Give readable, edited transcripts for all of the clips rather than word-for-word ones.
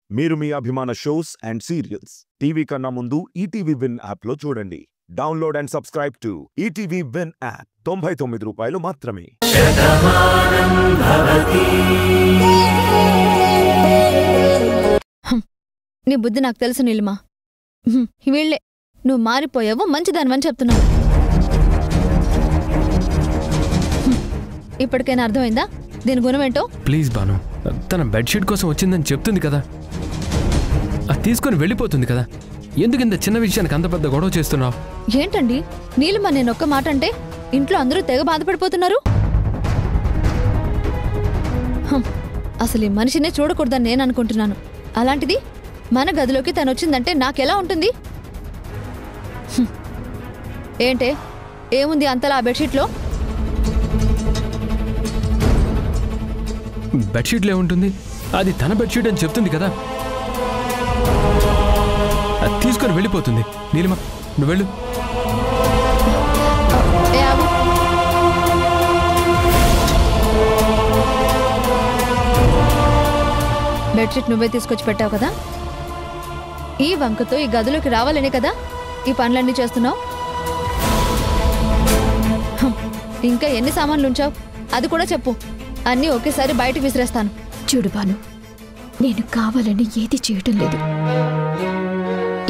మీరు మీ అభిమాన shows and serials TV కన్నా ముందు ఈటీవీ విన్ యాప్లో చూడండి. Download and subscribe to ETV win app. 99 రూపాయలు మాత్రమే. నీ బుద్ధి నాకు తెలుసు నీలిమా. వీళ్లే నువ్వు మారిపోయావు, మంచిదానివని చెప్తున్నావు. ఇప్పటికైనా అర్థమైందా దీని గుణమేంటో? ప్లీజ్ బాను, తన బెడ్షీట్ కోసం వచ్చిందని చెప్తుంది కదా, అది తీసుకొని వెళ్ళిపోతుంది కదా. ఎందుకు ఇంత చిన్న విషయానికి అంత పెద్ద గొడవ చేస్తున్నావు? ఏంటండి నీలిమా, నేనొక్క మాట అంటే ఇంట్లో అందరూ తెగ బాధపడిపోతున్నారు. అసలు ఈ మనిషినే చూడకూడదని నేను అనుకుంటున్నాను. అలాంటిది మన గదిలోకి తను వచ్చిందంటే నాకెలా ఉంటుంది? ఏంటే ఏముంది అంతలా ఆ బెడ్షీట్లో? బెడ్షీట్లో ఏముంటుంది? అది తన బెడ్షీట్ అని చెప్తుంది కదా, అది తీసుకొని వెళ్ళిపోతుంది. నీలిమా నువ్వు వెళ్ళు. బెడ్షీట్ నువ్వే తీసుకొచ్చి పెట్టావు కదా, ఈ వంకతో ఈ గదిలోకి రావాలనే కదా ఈ పనులన్నీ చేస్తున్నావు. ఇంకా ఎన్ని సామాన్లు ఉంచావు అది కూడా చెప్పు, అన్నీ ఒకేసారి బయటకు విసిరేస్తాను. చూడు బాను, నేను కావాలని ఏది చేయటం లేదు.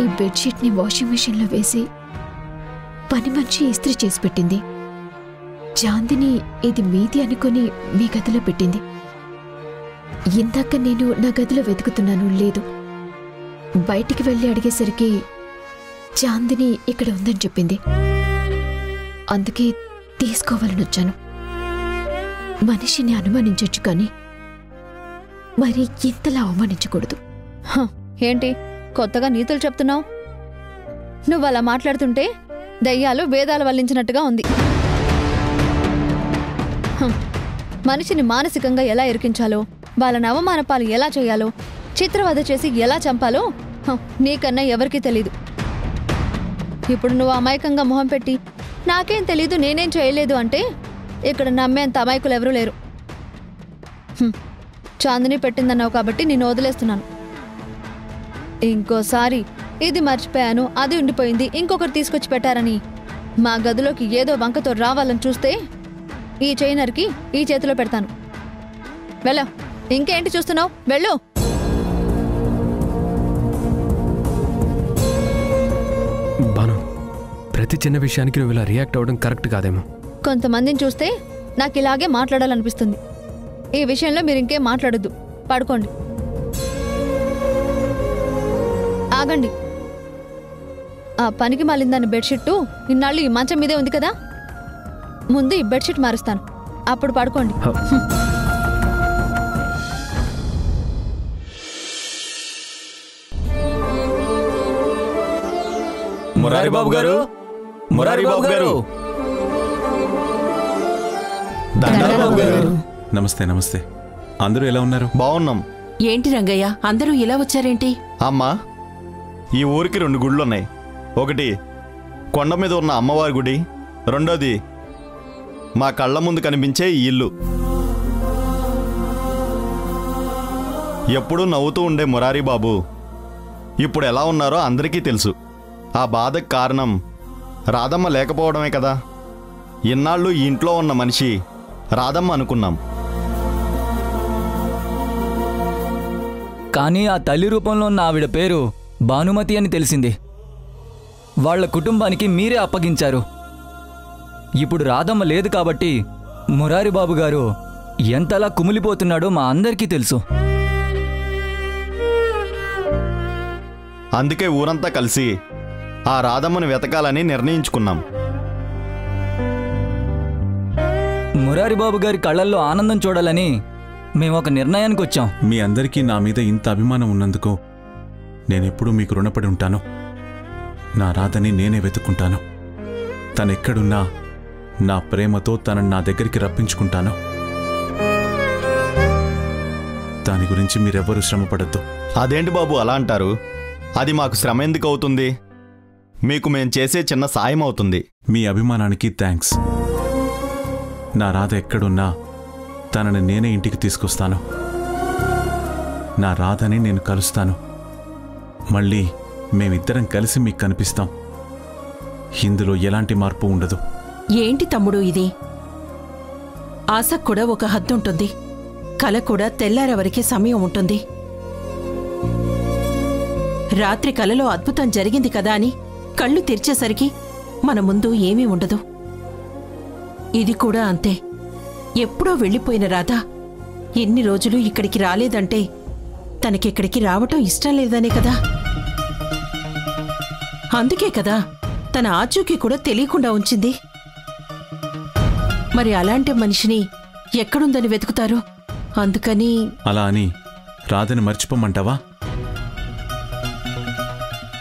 ఈ బెడ్షీట్ని వాషింగ్ మెషిన్లో వేసి పని మనిషి ఇస్త్రీ చేసి పెట్టింది. చాందిని ఇది మీది అనుకుని మీ గదిలో పెట్టింది. ఇందాక నేను నా గదిలో వెతుకుతున్నాను, లేదు. బయటికి వెళ్ళి అడిగేసరికి చాందిని ఇక్కడ ఉందని చెప్పింది. అందుకే తీసుకోవాలని వచ్చాను. మనిషిని అనుమానించొచ్చు కానీ మరి ఇంతలా అవమానించకూడదు. ఏంటి కొత్తగా నీతులు చెప్తున్నావు? నువ్వు అలా మాట్లాడుతుంటే దయ్యాలు వేదాలు వల్లించినట్టుగా ఉంది. మనిషిని మానసికంగా ఎలా ఇరికించాలో, వాళ్ళని అవమానపాలు ఎలా చేయాలో, చిత్రవద చేసి ఎలా చంపాలో నీకన్నా ఎవరికీ తెలీదు. ఇప్పుడు నువ్వు అమాయకంగా మొహం పెట్టి నాకేం తెలీదు, నేనేం చేయలేదు అంటే ఇక్కడ నమ్మేంత అమాయకులు ఎవరూ లేరు. చాందిని పెట్టిందన్నావు కాబట్టి నేను వదిలేస్తున్నాను. ఇంకోసారి ఇది మర్చిపోయాను, అది ఉండిపోయింది, ఇంకొకరు తీసుకొచ్చి పెట్టారని మా గదిలోకి ఏదో వంకతో రావాలని చూస్తే ఈ చైనర్కి ఈ చేతిలో పెడతాను. వెళ్ళ, ఇంకేంటి చూస్తున్నావు? వెళ్ళు. బాను, ప్రతి చిన్న విషయానికి నువ్వు ఇలా రియాక్ట్ అవ్వడం కరెక్ట్ కాదేమో. కొంతమందిని చూస్తే నాకు ఇలాగే మాట్లాడాలనిపిస్తుంది. ఈ విషయంలో మీరు ఇంకేం మాట్లాడొద్దు, పడుకోండి. ఆగండి. ఆ పనికి మాలిందాని బెడ్షీట్ ఇన్నాళ్ళు ఈ మంచం మీదే ఉంది కదా, ముందు ఈ బెడ్షీట్ మారుస్తాను, అప్పుడు పడుకోండి. మురారి బాబు గారు, మురారి బాబు గారు. నమస్తే. నమస్తే. అందరూ ఎలా ఉన్నారు? బాగున్నాం. ఏంటి రంగయ్య, అందరూ ఇలా వచ్చారేంటి? అమ్మా, ఈ ఊరికి 2 గుళ్ళున్నాయి. ఒకటి కొండ మీద ఉన్న అమ్మవారి గుడి, రెండోది మా కళ్ళ ముందు కనిపించే ఈ ఇల్లు. ఎప్పుడూ నవ్వుతూ ఉండే మురారి బాబు ఇప్పుడు ఎలా ఉన్నారో అందరికీ తెలుసు. ఆ బాధకు కారణం రాధమ్మ లేకపోవడమే కదా. ఇన్నాళ్ళు ఈ ఇంట్లో ఉన్న మనిషి రాధమ్మ అనుకున్నాం. కానీ ఆ తల్లి రూపంలో ఉన్న ఆవిడ పేరు భానుమతి అని తెలిసింది. వాళ్ల కుటుంబానికి మీరే అప్పగించారు. ఇప్పుడు రాధమ్మ లేదు కాబట్టి మురారి బాబు గారు ఎంతలా కుమిలిపోతున్నాడో మా అందరికీ తెలుసు. అందుకే ఊరంతా కలిసి ఆ రాధమ్మను వెతకాలని నిర్ణయించుకున్నాం. మురారి బాబు గారి కళ్ళల్లో ఆనందం చూడాలని మేము ఒక నిర్ణయానికి వచ్చాం. మీ అందరికీ నా మీద ఇంత అభిమానం ఉన్నందుకు నేనెప్పుడూ మీకు రుణపడి ఉంటాను. నా రాధని నేనే వెతుక్కుంటాను. తనెక్కడున్నా నా ప్రేమతో తనని నా దగ్గరికి రప్పించుకుంటాను. దాని గురించి మీరెవ్వరూ శ్రమపడద్దు. అదేంటి బాబు అలా అంటారు? అది మాకు శ్రమ ఎందుకు అవుతుంది? మీకు మేం చేసే చిన్న సాయం అవుతుంది. మీ అభిమానానికి థ్యాంక్స్. నా రాధ ఎక్కడున్నా తనని నేనే ఇంటికి తీసుకొస్తాను. నా రాధని నేను కలుస్తాను. మళ్ళీ మేమిద్దరం కలిసి మీకు కనిపిస్తాం. ఇందులో ఎలాంటి మార్పు ఉండదు. ఏంటి తమ్ముడు ఇది? ఆశకు కూడా ఒక హద్దుంటుంది. కల కూడా తెల్లారవరకే సమయం ఉంటుంది. రాత్రి కలలో అద్భుతం జరిగింది కదా అని కళ్ళు తెరిచేసరికి మన ముందు ఏమీ ఉండదు. ఇది కూడా అంతే. ఎప్పుడో వెళ్ళిపోయిన రాధ ఎన్ని రోజులు ఇక్కడికి రాలేదంటే తనకిక్కడికి రావటం ఇష్టం లేదనే కదా. అందుకే కదా తన ఆచూకీ కూడా తెలియకుండా ఉంచింది. మరి అలాంటి మనిషిని ఎక్కడుందని వెతుకుతారు? అందుకని అలా అని రాధని మర్చిపోమంటావా?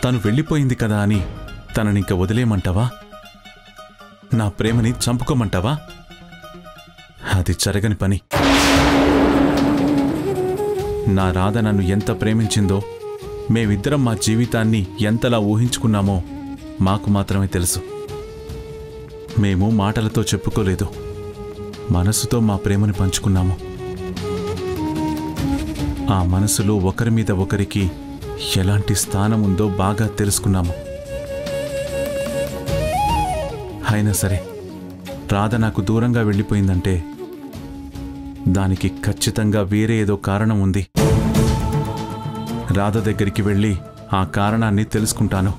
తను వెళ్ళిపోయింది కదా అని తననింక వదిలేయమంటావా? నా ప్రేమని చంపుకోమంటావా? అది జరగని పని. నా రాధ నన్ను ఎంత ప్రేమించిందో, మేమిద్దరం మా జీవితాన్ని ఎంతలా ఊహించుకున్నామో మాకు మాత్రమే తెలుసు. మేము మాటలతో చెప్పుకోలేదు, మనసుతో మా ప్రేమని పంచుకున్నాము. ఆ మనసులో ఒకరి మీద ఒకరికి ఎలాంటి స్థానం ఉందో బాగా తెలుసుకున్నాము. అయినా సరే రాధ నాకు దూరంగా వెళ్ళిపోయిందంటే దానికి ఖచ్చితంగా వేరే ఏదో కారణం ఉంది. రాధ దగ్గరికి వెళ్ళి ఆ కారణాన్ని తెలుసుకుంటాను.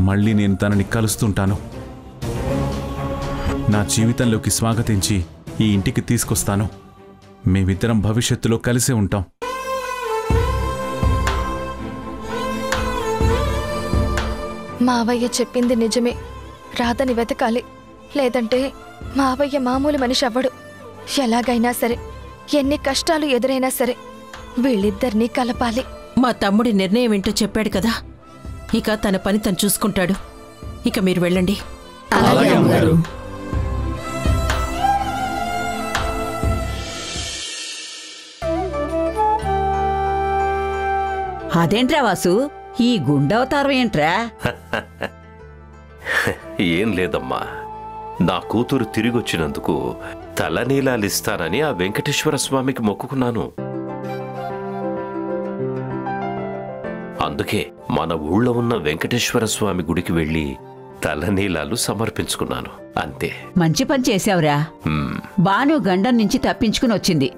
మళ్ళీ నేను తనని కలుస్తుంటాను. నా జీవితంలోకి స్వాగతించి ఈ ఇంటికి తీసుకొస్తాను. మేమిద్దరం భవిష్యత్తులో కలిసే ఉంటాం. మావయ్య చెప్పింది నిజమే. రాధని వెతకాలి, లేదంటే మావయ్య మామూలు మనిషి అవ్వడు. ఎలాగైనా సరే, ఎన్ని కష్టాలు ఎదురైనా సరే వీళ్ళిద్దరినీ కలపాలి. మా తమ్ముడి నిర్ణయం ఏంటో చెప్పాడు కదా, ఇక తన పని తను చూసుకుంటాడు. ఇక మీరు వెళ్ళండి. అలాగే అమ్మగారు. అదేంట్రా వాసు, ఈ గుండవతారం ఏంట్రా? ఏం లేదమ్మా, నా కూతురు తిరిగొచ్చినందుకు తలనీలాలిస్తానని ఆ వెంకటేశ్వర స్వామికి మొక్కుకున్నాను. అందుకే మన ఊళ్ళో ఉన్న వెంకటేశ్వర స్వామి గుడికి వెళ్ళి తలనీలాలు సమర్పించుకున్నాను, అంతే. మంచి పని చేశావురా. బాను గండం నుంచి తప్పించుకుని వచ్చింది.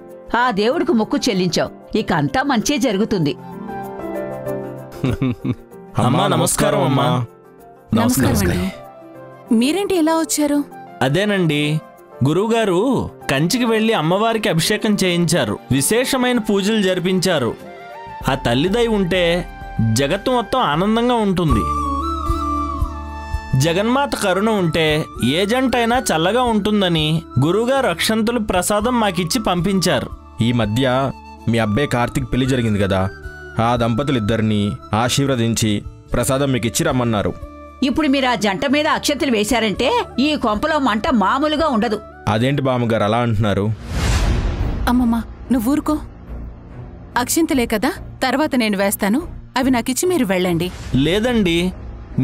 ఆ దేవుడికి మొక్కు చెల్లించావు, ఇక అంతా మంచే జరుగుతుంది. అమ్మా నమస్కారం. అమ్మా నమస్కారం. మీరేంటి ఎలా వచ్చారు? అదేనండి, గురువుగారు కంచికి వెళ్లి అమ్మవారికి అభిషేకం చేయించారు, విశేషమైన పూజలు జరిపించారు. ఆ తల్లిదై ఉంటే జగత్తు మొత్తం ఆనందంగా ఉంటుంది. జగన్మాత కరుణ ఉంటే ఏ జంటైనా చల్లగా ఉంటుందని గురువుగారు అక్షంతులు ప్రసాదం మాకిచ్చి పంపించారు. ఈ మధ్య మీ అబ్బాయి కార్తీక్ పెళ్లి జరిగింది కదా, ఆ దంపతులిద్దరినీ ఆశీర్వదించి ప్రసాదం మీకు ఇచ్చి రమ్మన్నారు. ఇప్పుడు మీరు ఆ జంట మీద అక్షంతలు వేశారంటే ఈ కొంపలో మంట మామూలుగా ఉండదు. అదేంటి బామ్మగారు అలా అంటున్నారు? అమ్మమ్మ నువ్వు ఊరుకో. అక్షింతలే కదా, తర్వాత నేను వేస్తాను. అవి నాకిచ్చి మీరు వెళ్ళండి. లేదండి,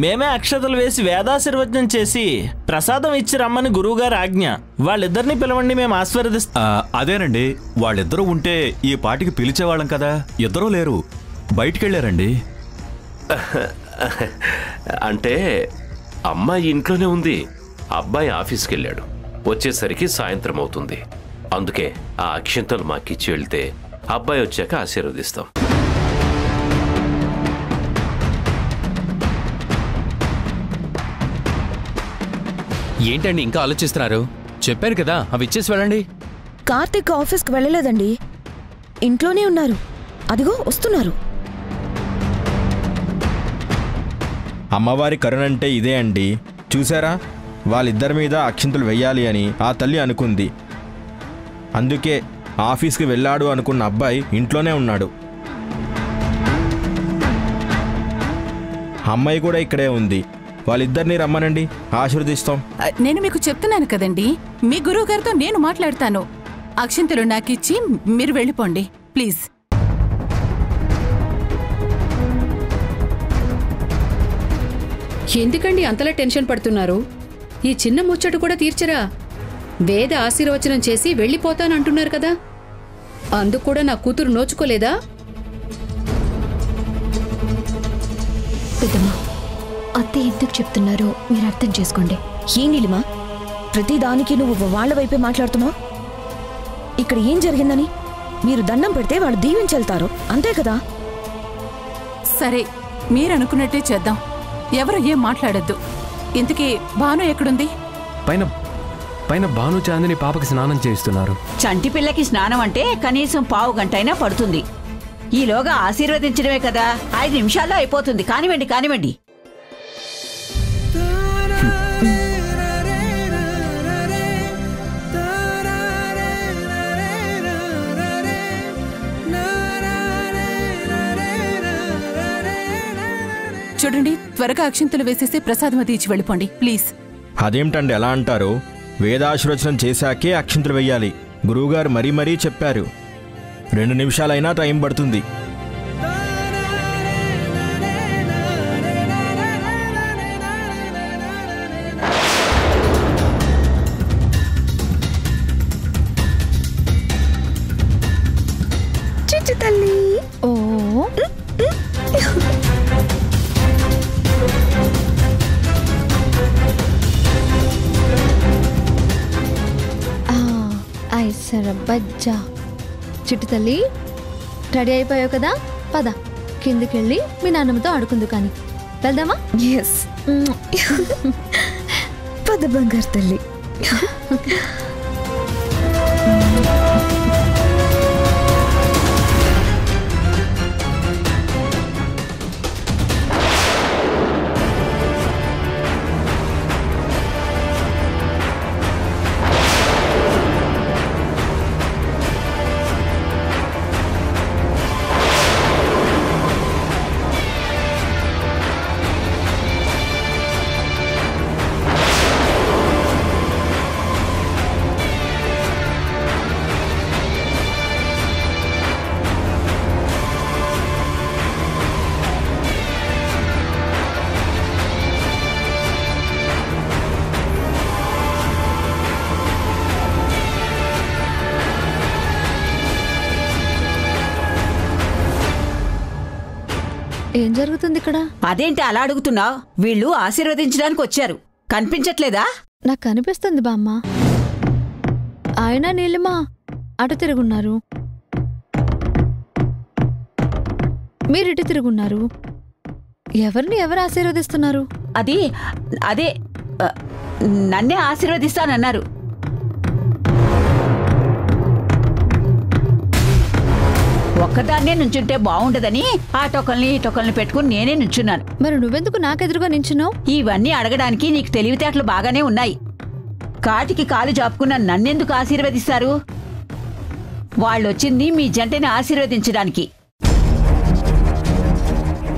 మేమే అక్షతలు వేసి వేదాశీర్వచనం చేసి ప్రసాదం ఇచ్చి రమ్మని గురువుగారు ఆజ్ఞ. వాళ్ళిద్దరినీ పిలవండి, మేము ఆశీర్వదిస్తాం. అదేనండి, వాళ్ళిద్దరూ ఉంటే ఈ పాటికి పిలిచేవాళ్ళం కదా. ఇద్దరూ లేరు, బయటికెళ్ళారండి. అంటే అమ్మాయి ఇంట్లోనే ఉంది, అబ్బాయి ఆఫీస్కి వెళ్ళాడు. వచ్చేసరికి సాయంత్రం అవుతుంది. అందుకే ఆ అక్షింతలు మాకిచ్చి వెళ్తే అబ్బాయి వచ్చాక ఆశీర్వదిస్తాం. ఏంటండి ఇంకా ఆలోచిస్తున్నారు? చెప్పారు కదా, అవి ఇచ్చేసి వెళ్ళండి. కార్తిక్ ఆఫీస్కి వెళ్ళలేదండి, ఇంట్లోనే ఉన్నారు. అదిగో వస్తున్నారు. అమ్మవారి కరుణ అంటే ఇదే అండి. చూసారా, వాళ్ళిద్దరి మీద అక్షింతలు వెయ్యాలి అని ఆ తల్లి అనుకుంది. అందుకే ఆఫీస్కి వెళ్ళాడు అనుకున్న అబ్బాయి ఇంట్లోనే ఉన్నాడు. అమ్మాయి కూడా ఇక్కడే ఉంది. వాళ్ళిద్దరినీ రమ్మనండి, ఆశీర్వదిస్తాం. నేను మీకు చెప్తున్నాను కదండి, మీ గురువు గారితో నేను మాట్లాడతాను. అక్షింతలు నాకిచ్చి మీరు వెళ్ళిపోండి ప్లీజ్. ఎందుకండి అంతలా టెన్షన్ పడుతున్నారు? ఈ చిన్న ముచ్చట కూడా తీర్చరా? వేద ఆశీర్వచనం చేసి వెళ్ళిపోతానంటున్నారు కదా. అందుకు కూడా నా కూతురు నోచుకోలేదా? పెద్దమ్మా, అత్తే ఎందుకు చెప్తున్నారో మీరు అర్థం చేసుకోండి. ఏం నీలిమా, ప్రతిదానికి నువ్వు వాళ్ళ వైపే మాట్లాడుతున్నావు? ఇక్కడ ఏం జరిగిందని మీరు దండం పెడితే వాళ్ళు దీవించెళ్తారు, అంతే కదా? సరే, మీరనుకున్నట్టే చేద్దాం. ఎవరు ఏం మాట్లాడొద్దు. ఇంతకీ భాను ఎక్కడుంది? పైన పైన భాను చాందిని పాపకి స్నానం చేయిస్తున్నారు. చంటి పిల్లకి స్నానం అంటే కనీసం పావు గంటైనా పడుతుంది. ఈలోగా ఆశీర్వదించడమే కదా, 5 నిమిషాల్లో అయిపోతుంది. కానివ్వండి కానివ్వండి. చూడండి, త్వరగా అక్షింతలు వేసేసి ప్రసాదం అది ఇచ్చి వెళ్ళిపోండి ప్లీజ్. అదేమిటండి ఎలా అంటారు? వేదాశీర్వచనం చేశాకే అక్షింతలు వెయ్యాలి. గురువుగారు మరీ మరీ చెప్పారు. 2 నిమిషాలైనా టైం పడుతుంది. చిచ్చు తల్లి. ఓ ఐసర బజ్జా. చిట్టు తల్లి, రెడీ అయిపోయావు కదా, పద కిందికెళ్ళి మీ నాన్నమ్మతో ఆడుకుందు. కానీ వెళ్దామా? ఎస్, పద బంగారు తల్లి. ఏం జరుగుతుంది ఇక్కడ? అదేంటి అలా అడుగుతున్నావు? వీళ్ళు ఆశీర్వదించడానికి వచ్చారు, కనిపించట్లేదా? నాకు కనిపిస్తుంది బామ్మ. ఆయన నీలిమా అటు తిరుగున్నారు, మీరిటు తిరుగున్నారు. ఎవరిని ఎవరు ఆశీర్వదిస్తున్నారు? అదే నన్నే ఆశీర్వదిస్తానన్నారు. ఒక్కదాన్నే నుంచుంటే బాగుండదని ఆ టొకల్ని ఈ టొకల్ని పెట్టుకుని నేనే నుంచున్నాను. మరి నువ్వెందుకు నాకెదురుగా నించున్నావు? ఇవన్నీ అడగడానికి నీకు తెలివితేటలు బాగానే ఉన్నాయి. కాటికి కాలు జాపుకున్న నన్నెందుకు ఆశీర్వదిస్తారు? వాళ్ళొచ్చింది మీ జంటని ఆశీర్వదించడానికి.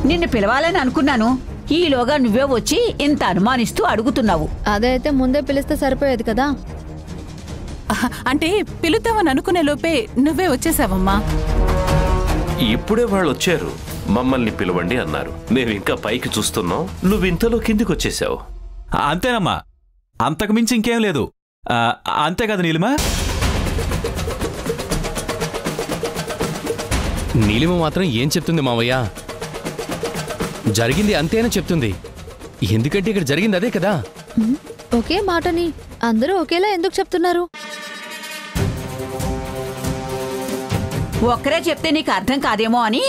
నిన్ను పిలవాలని అనుకున్నాను, ఈలోగా నువ్వే వచ్చి ఇంత అనుమానిస్తూ అడుగుతున్నావు. అదైతే ముందే పిలిస్తే సరిపోయేది కదా. అంటే పిలుద్దామని అనుకునే లోపే నువ్వే వచ్చేసావమ్మా. ఇప్పుడే వాళ్ళు వచ్చారు, మమ్మల్ని పిలవండి అన్నారు. మేము ఇంకా పైకి చూస్తున్నాం, నువ్వు ఇంతలో కిందికి వచ్చేసావు. అంతేనమ్మా, అంతకు మించి ఇంకేం లేదు. అంతే కదా నీలిమా? నీలిమ మాత్రం ఏం చెప్తుంది మావయ్య? జరిగింది అంతేనా చెప్తుంది. ఎందుకంటే ఇక్కడ జరిగింది అదే కదా. ఒకే మాటని అందరూ ఒకేలా ఎందుకు చెప్తున్నారు? ఒక్కరే చెప్తే నీకు అర్థం కాదేమో అని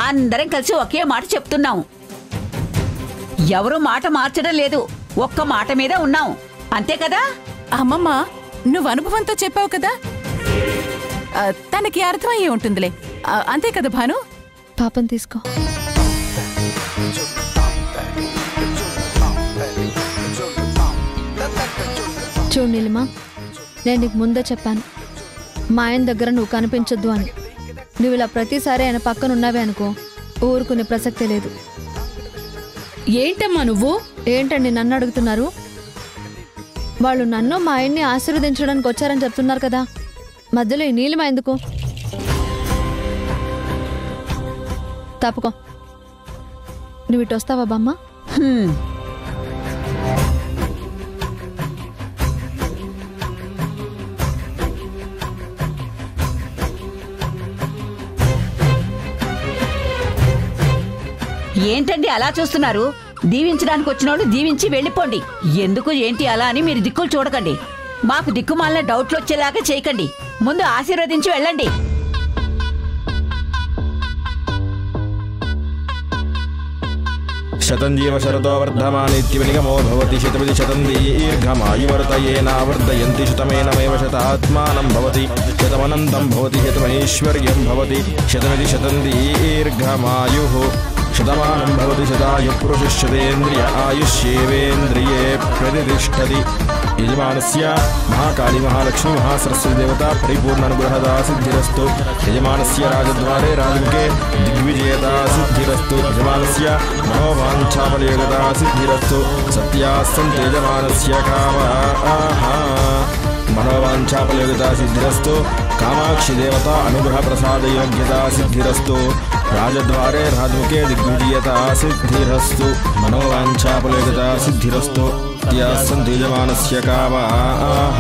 అందరం కలిసి ఒకే మాట చెప్తున్నాం. ఎవరు మాట మార్చడం లేదు, ఒక్క మాట మీద ఉన్నాం, అంతే కదా? అమ్మమ్మ, నువ్వు అనుభవంతో చెప్పావు కదా, తనకి అర్థమయ్యే ఉంటుందిలే, అంతే కదా భాను? పాపం తీసుకో. చూడు నీలిమా, నేను నీకు ముందే చెప్పాను, మా ఆయన దగ్గర నువ్వు కనిపించొద్దు అని. నువ్వు ఇలా ప్రతిసారి ఆయన పక్కన ఉన్నావే అనుకో, ఊరుకునే ప్రసక్తే లేదు. ఏంటమ్మా నువ్వు? ఏంటండి నన్ను అడుగుతున్నారు? వాళ్ళు నన్ను మా ఆయన్ని ఆశీర్వదించడానికి వచ్చారని చెప్తున్నారు కదా, మధ్యలో ఈ నీలిమ ఎందుకు? తప్పుకో. నువ్వు ఇటు వస్తావా బామ్మ? ఏంటండి అలా చూస్తున్నారు? దీవించడానికి వచ్చినోళ్ళు దీవించి వెళ్ళిపోండి. ఎందుకు ఏంటి అలా అని మీరు దిక్కులు చూడకండి. మాకు దిక్కుమాలిన డౌట్లు వచ్చేలాగా చేయకండి. ముందు ఆశీర్వదించి వెళ్ళండి. శతం జీవ శరదో వర్ధమానిత్యనిగమో భవతి శతమితి శతం దీర్ఘమాయువర్తయేనావర్ధయంతి శతమేనమేవ శతాత్మానం భవతి శతమనంతం భవతి శతమైశ్వర్యం భవతి శతమితి శతం దీర్ఘమాయుః శతమానం భవతి శతాయు పురుషశ్చతేంద్రియ ఆయుష్యేవేంద్రియే ప్రతిష్టతి. యజమానస్య మహాకాళీ మహాలక్ష్మి మహాసరస్వతి దేవతా పరిపూర్ణానుగ్రహదా సిద్ధిరస్తు. యజమానస్య రాజద్వారే రాజముఖే దిగ్విజయతా సిద్ధిరస్తు. యజమానస్య మనోవాంఛాఫలయోగతా సిద్ధిరస్తు. సత్యాస్సంతు యజమానస్య కామాః మనోవాంఛాఫలయోగతా సిద్ధిరస్తు. కామాక్షి దేవతా అనుగ్రహ ప్రసాద యోగ్యతా సిద్ధిరస్తు. రాజద్వారే రాజముఖే దిగ్విజయతా సిద్ధిరస్తు. మనోవాంఛాఫలయోగతా సిద్ధిరస్తు. సత్యాస్సంతు యజమానస్య కామాః.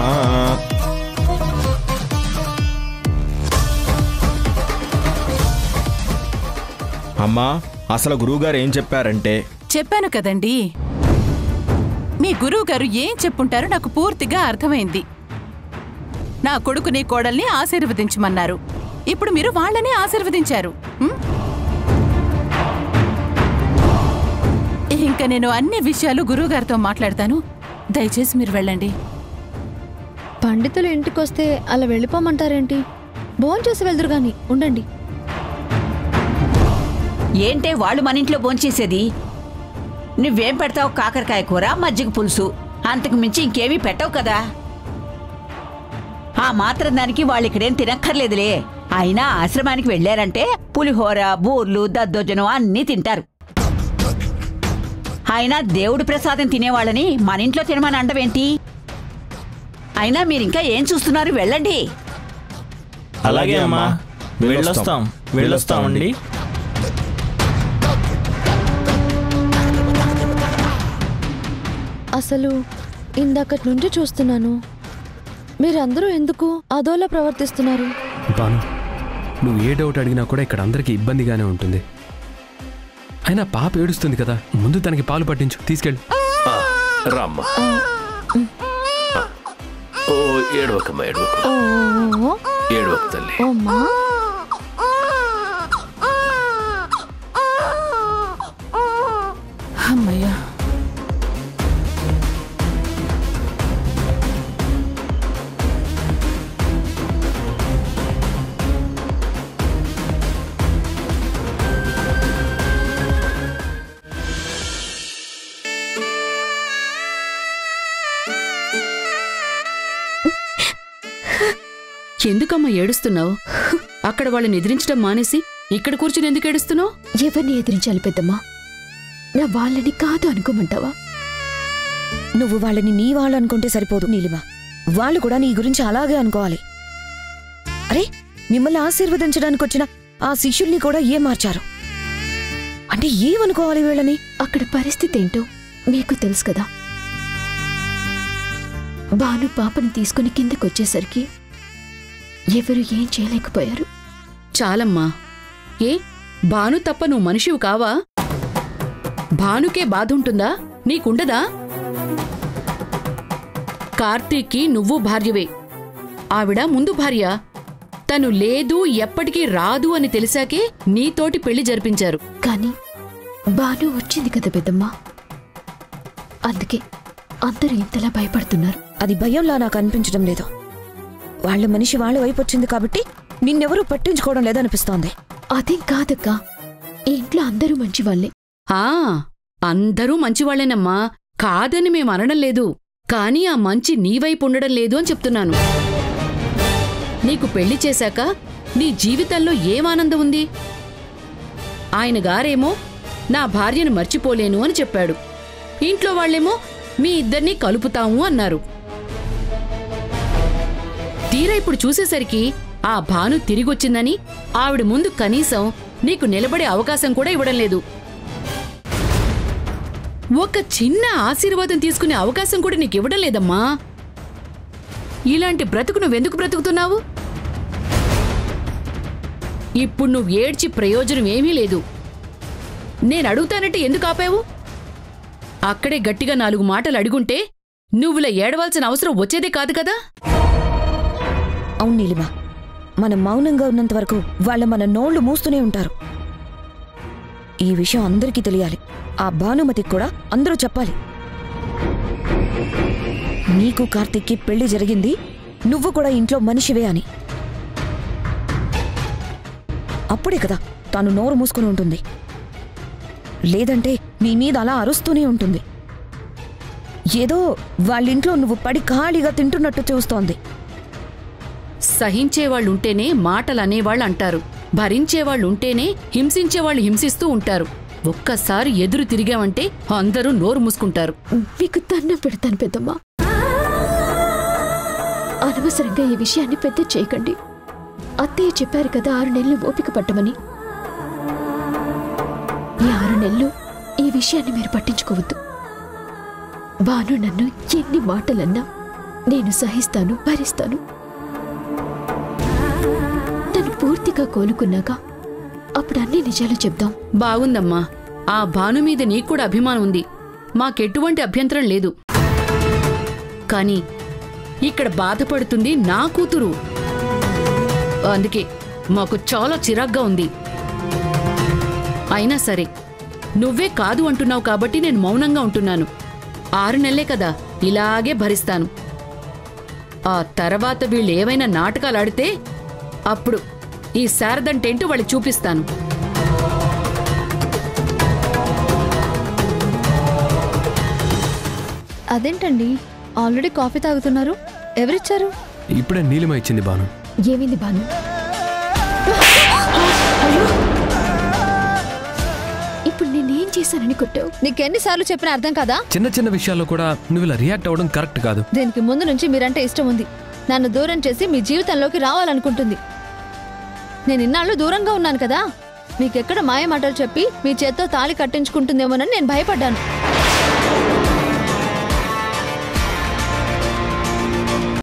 అమ్మా, అసలు గురువుగారు ఏం చెప్పారంటే? చెప్పాను కదండి, మీ గురువుగారు ఏం చెప్పుంటారో నాకు పూర్తిగా అర్థమైంది. నా కొడుకుని కోడల్ని ఆశీర్వదించమన్నారు. ఇప్పుడు మీరు వాళ్ళని ఆశీర్వదించారు. ఇంకా నేను అన్ని విషయాలు గురువుగారితో మాట్లాడతాను. దయచేసి మీరు వెళ్ళండి. పండితులు ఇంటికొస్తే అలా వెళ్ళిపోమంటారేంటి? భోంచేసి వెళ్దురు గాని ఉండండి. ఏంటే వాళ్ళు మన ఇంట్లో భోంచేసేది? నువ్వేం పెడతావు? కాకరకాయ కూర, మజ్జిగ పులుసు, అంతకు మించి ఇంకేమీ పెట్టవు కదా. ఆ మాత్రం దానికి వాళ్ళు ఇక్కడేం తినక్కర్లేదులే. అయినా ఆశ్రమానికి వెళ్ళారంటే పులిహోర, బూర్లు, దద్దోజనం అన్నీ తింటారు. అయినా దేవుడి ప్రసాదం తినేవాళ్ళని మన ఇంట్లో తినమని అండవేంటి? అయినా మీరింకా ఏం చూస్తున్నారు? వెళ్ళండి. అలాగే అమ్మా, వెళ్ళొస్తామండి. అసలు ఇందాకటి నుంచి చూస్తున్నాను, మీరందరూ ఎందుకు అదోలా ప్రవర్తిస్తున్నారు? బాను, నువ్వు ఏ డౌట్ అడిగినా కూడా ఇక్కడ అందరికీ ఇబ్బందిగానే ఉంటుంది. అయినా పాప ఏడుస్తుంది కదా, ముందు తనకి పాలు పట్టించు, తీసుకెళ్ళి. రామ్మా. ఓ ఏడవకమ్మా, ఏడవక తల్లి. అమ్మయ్యా, ఎందుకమ్మా ఏడుస్తున్నావు? అక్కడ వాళ్ళని ఎదిరించడం మానేసి ఇక్కడ కూర్చుని ఎందుకు ఏడుస్తున్నావు? ఎవరిని ఎదిరించాలి పెద్దమ్మా? నా వాళ్ళని కాదు అనుకోమంటావా? నువ్వు వాళ్ళని నీ వాళ్ళు అనుకుంటే సరిపోదు నీలిమా, వాళ్ళు కూడా నీ గురించి అలాగే అనుకోవాలి. అరే, మిమ్మల్ని ఆశీర్వదించడానికి వచ్చిన ఆ శిష్యుల్ని కూడా ఏం మార్చారు అంటే ఏమనుకోవాలి వీళ్ళని? అక్కడ పరిస్థితి ఏంటో మీకు తెలుసు కదా. బాను పాపని తీసుకుని కిందకొచ్చేసరికి ఎవరు ఏం చేయలేకపోయారు. చాలమ్మా. ఏ భాను తప్ప నువ్వు మనిషివి కావా? భానుకే బాధుంటుందా? నీకుండదా? కార్తీక్కి నువ్వు భార్యవే, ఆవిడ ముందు భార్య. తను లేదు, ఎప్పటికీ రాదు అని తెలిసాకే నీతోటి పెళ్లి జరిపించారు. కానీ బాను వచ్చింది కదా పెద్దమ్మా, అందుకే అందరూ ఇంతలా భయపడుతున్నారు. అది భయంలా నాకు అనిపించడం లేదు. వాళ్ళ మనిషి వాళ్ళ వైపు వచ్చింది కాబట్టి నిన్నెవరూ పట్టించుకోవడం లేదనిపిస్తోంది. అదేం కాదక్కా, ఈ ఇంట్లో అందరూ మంచివాళ్లే. అందరూ మంచివాళ్లేనమ్మా, కాదని మేం అనడం లేదు. కానీ ఆ మంచి నీ వైపు ఉండడం లేదు అని చెప్తున్నాను. నీకు పెళ్లి చేశాక నీ జీవితంలో ఏం ఆనందం ఉంది? ఆయన గారేమో నా భార్యను మర్చిపోలేను అని చెప్పాడు. ఇంట్లో వాళ్ళేమో మీ ఇద్దరినీ కలుపుతాము అన్నారు. తీరా ఇప్పుడు చూసేసరికి ఆ భాను తిరిగొచ్చిందని ఆవిడ ముందు కనీసం నీకు నిలబడే అవకాశం కూడా ఇవ్వడం లేదు. ఒక చిన్న ఆశీర్వాదం తీసుకునే అవకాశం కూడా నీకు ఇవ్వడం లేదమ్మా. ఇలాంటి బ్రతుకు నువ్వెందుకు బ్రతుకుతున్నావు? ఇప్పుడు నువ్వు ఏడ్చి ప్రయోజనం ఏమీ లేదు. నేను అడుగుతానంటే ఎందుకు ఆపావు? అక్కడే గట్టిగా 4 మాటలు అడుగుంటే నువ్వులా ఏడవాల్సిన అవసరం వచ్చేదే కాదు కదా. అవును నీలిమా, మనం మౌనంగా ఉన్నంత వరకు వాళ్ళు మన నోళ్లు మూస్తూనే ఉంటారు. ఈ విషయం అందరికీ తెలియాలి. ఆ భానుమతికి కూడా అందరూ చెప్పాలి. నీకు కార్తీక్కి పెళ్లి జరిగింది, నువ్వు కూడా ఇంట్లో మనిషివే అని. అప్పుడే కదా తాను నోరు మూసుకుని ఉంటుంది. లేదంటే నీ మీద అలా అరుస్తూనే ఉంటుంది. ఏదో వాళ్ళింట్లో నువ్వు పడి ఖాళీగా తింటున్నట్టు చూస్తోంది. సహించేవాళ్ళుంటేనే మాటలనేవాళ్ళు అంటారు, భరించేవాళ్ళుంటేనే హింసించేవాళ్ళు హింసిస్తూ ఉంటారు. ఒక్కసారి ఎదురు తిరిగామంటే అందరూ నోరు మూసుకుంటారు. మీకు దండం పెడతాను పెద్దమ్మా, అనవసరంగా ఈ విషయాన్ని పెద్ద చేయకండి. అత్తయ్య చెప్పారు కదా 6 నెలలు ఓపిక పట్టమని. ఈ 6 నెలలు ఈ విషయాన్ని మీరు పట్టించుకోవద్దు. భాను నన్ను ఎన్ని మాటలన్నా నేను సహిస్తాను, భరిస్తాను. తను పూర్తిగా కోలుకున్నాక అప్పుడు అన్ని నిజాలు చెప్దాం. బాగుందమ్మా, ఆ భాను మీద నీకు కూడా అభిమానం ఉంది, మాకెటువంటి అభ్యంతరం లేదు. కానీ ఇక్కడ బాధపడుతుంది నా కూతురు. అందుకే మాకు చాలా చిరాగ్గా ఉంది. అయినా సరే నువ్వే కాదు అంటున్నావు కాబట్టి నేను మౌనంగా ఉంటున్నాను. 6 నెలలే కదా, ఇలాగే భరిస్తాను. ఆ తర్వాత వీళ్ళు ఏవైనా నాటకాలు ఆడితే అప్పుడు ఈ శారదంటేంటో వాళ్ళు చూపిస్తాను. అదేంటండి ఆల్రెడీ కాఫీ తాగుతున్నారు? ఎవరిచ్చారు? ఇప్పుడే నీలిమ ఇచ్చింది భాను. ఏమైంది భాను? ఇప్పుడు నేనేం చేశానని కొట్టావు? నీకెన్నిసార్లు చెప్పినా అర్థం కదా? చిన్న చిన్న విషయాల్లో కూడా నువ్వు ఇలా రియాక్ట్ అవ్వడం కరెక్ట్ కాదు. దీనికి ముందు నుంచి మీరంటే ఇష్టం ఉంది. నన్ను దూరం చేసి మీ జీవితంలోకి రావాలనుకుంటుంది. నేను ఇన్నాళ్ళు దూరంగా ఉన్నాను కదా, మీకెక్కడ మాయ మాటలు చెప్పి మీ చేత్తో తాళి కట్టించుకుంటుందేమోనని నేను భయపడ్డాను.